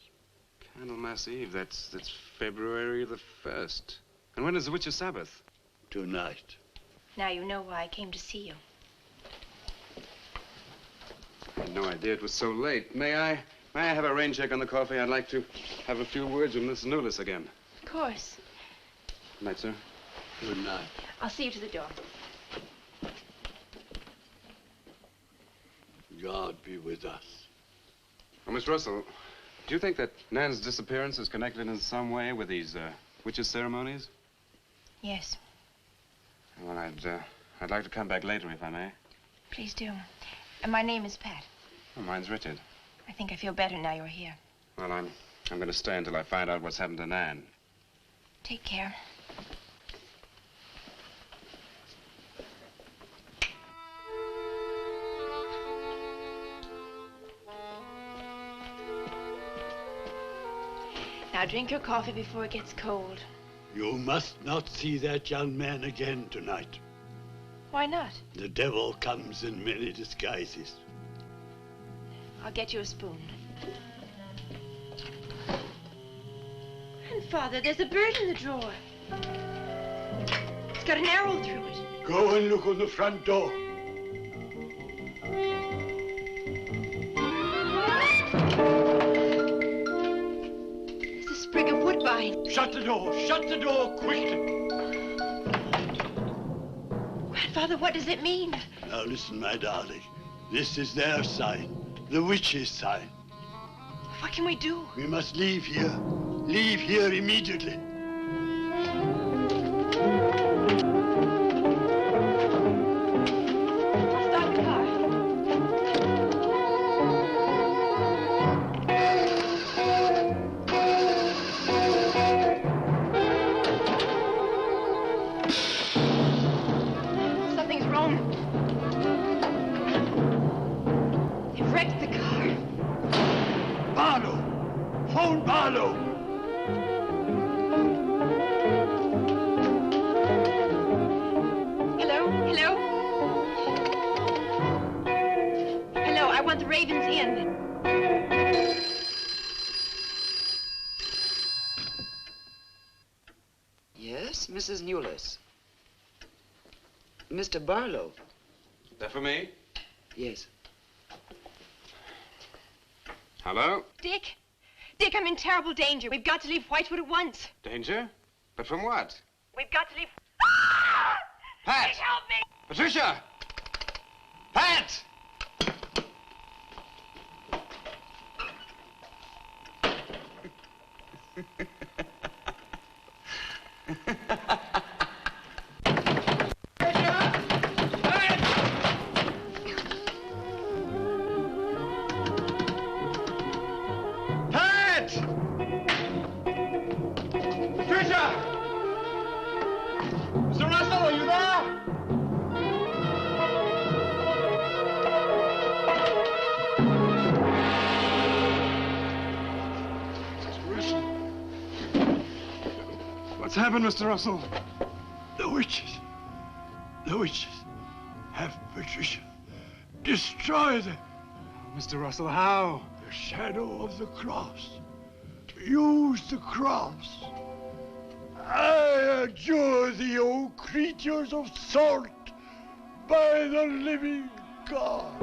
Candlemas Eve, that's February the 1st. And when is the witch's Sabbath? Tonight. Now you know why I came to see you. I had no idea it was so late. May I have a rain check on the coffee? I'd like to have a few words with Miss Newless again. Of course. Good night, sir. Good night. I'll see you to the door. God be with us. Oh, Miss Russell, do you think that Nan's disappearance is connected in some way with these witches' ceremonies? Yes. Well, I'd like to come back later, if I may. Please do. And my name is Pat. Oh, mine's Richard. I think I feel better now you're here. Well, I'm going to stay until I find out what's happened to Nan. Take care. Now drink your coffee before it gets cold. You must not see that young man again tonight. Why not? The devil comes in many disguises. I'll get you a spoon. Grandfather, there's a bird in the drawer. It's got an arrow through it. Go and look on the front door. There's a sprig of wood sign. Shut the door quickly. Grandfather, what does it mean? Now listen, my darling. This is their sign, the witch's sign. What can we do? We must leave here. Leave here immediately. Stop the car. Something's wrong. They've wrecked the car. Barlow! Phone Barlow! Hello? Hello? Hello, I want the Ravens Inn. Yes, Mrs. Newless. Mr. Barlow. That for me? Yes. Hello? Dick? Dick, I'm in terrible danger. We've got to leave Whitewood at once. Danger? But from what? We've got to leave... Pat! Dick, help me! Patricia! Pat! Pat! Patricia! Mr. Russell, are you there? What's happened, Mr. Russell? The witches have Patricia. Destroy them. Mr. Russell, how? The shadow of the cross. Use the cross. I adjure thee, O creatures of salt, by the living God.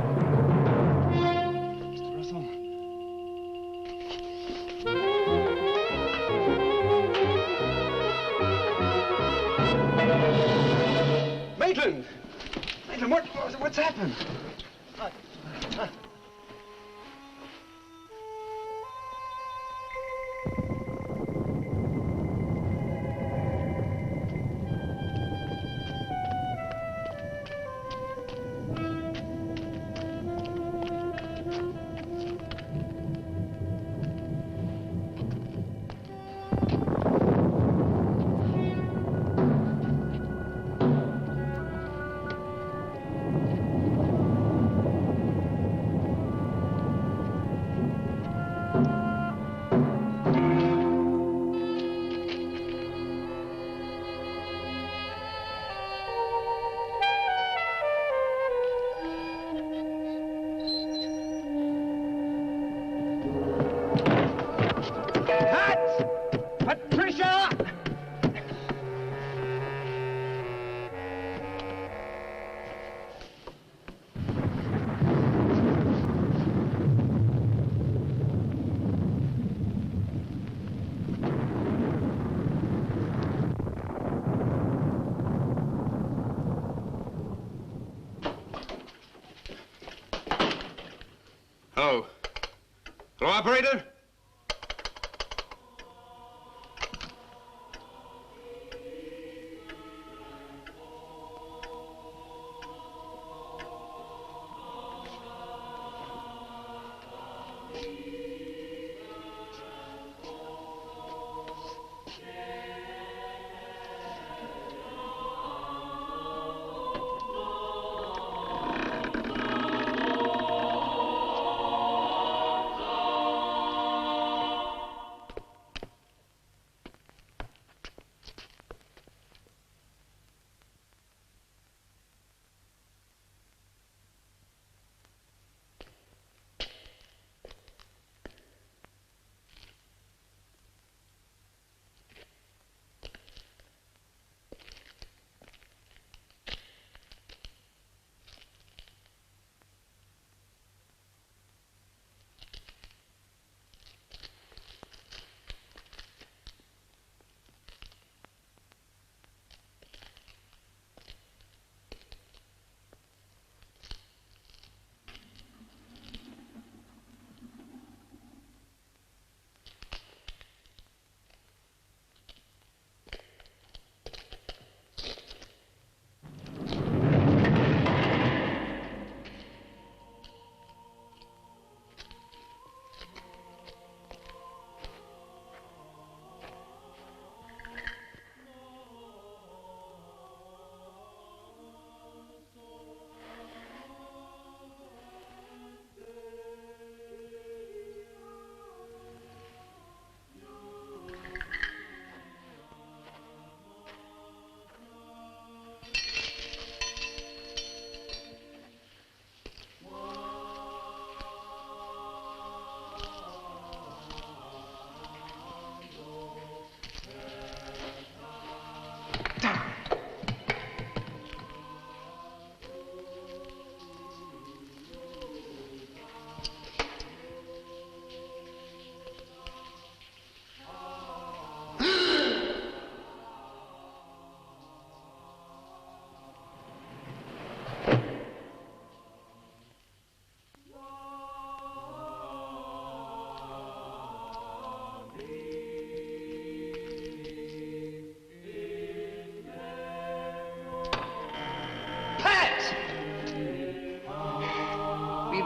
Mr. Russell. Maitland! Maitland, what's happened? Patricia! Hello. Hello, operator?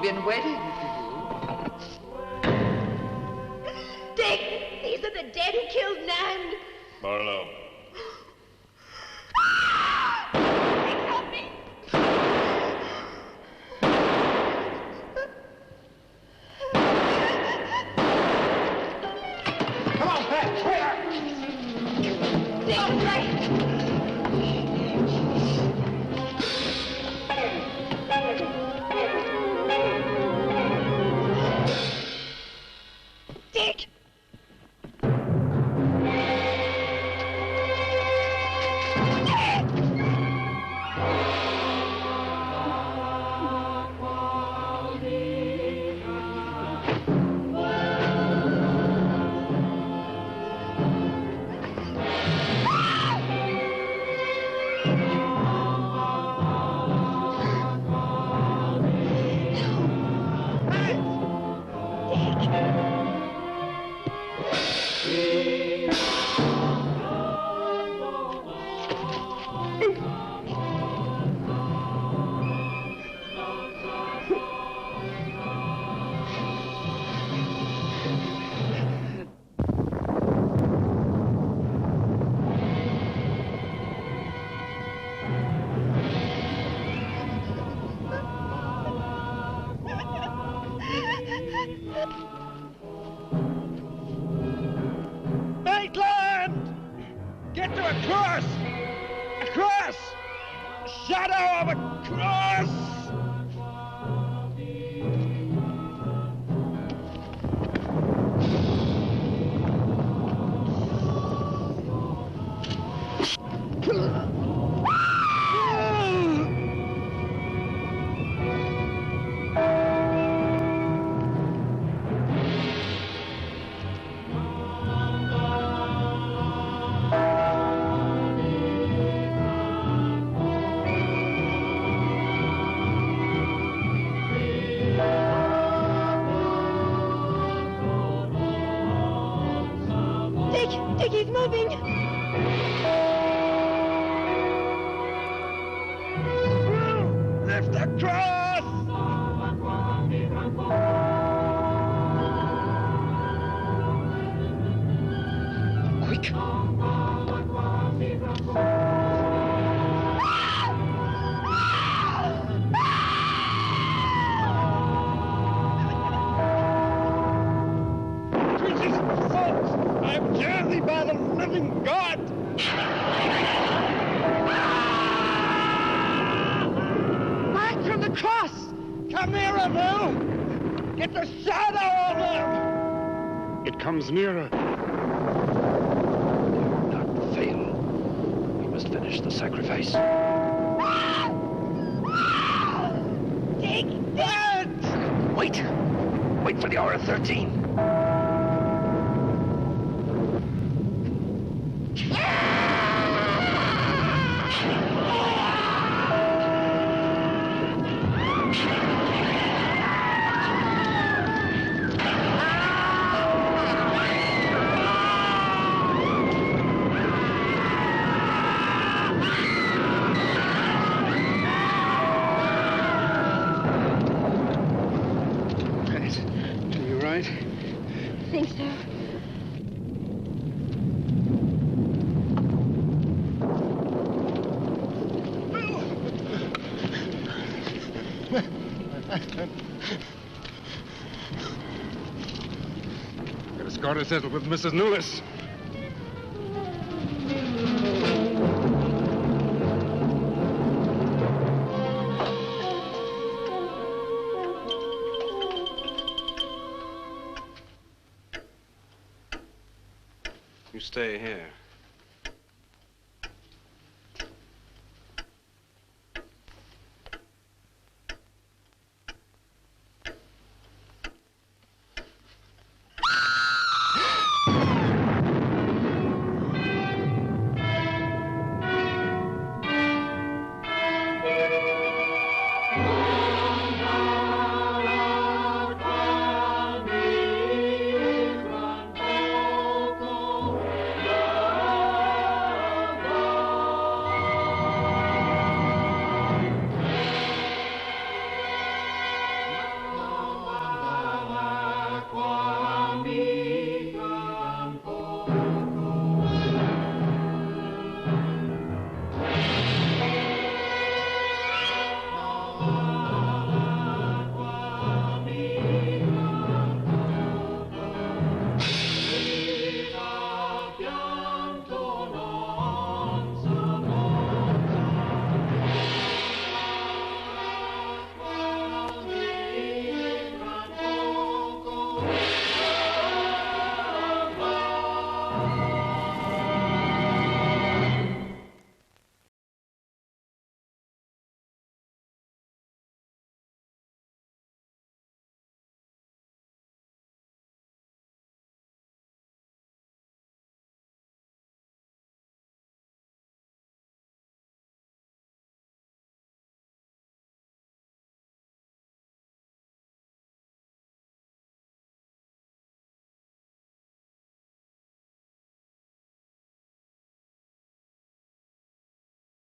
been waiting for you. Dick, these are the dead who killed Nan. Barlow. Dick, help me. Come on, Pat. Dick, right. Dick! Maitland! Get to a cross! A cross! A shadow of a cross! Dick, he's moving. Lift the cross! Quick. I dare thee by the living God! Back from the cross! Come nearer, Bill! Get the shadow of him! It comes nearer. Not fail. We must finish the sacrifice. Dick! Wait! Wait for the hour of 13. You right? I think so. Got a score to settle with Mrs. Lewis. You stay here.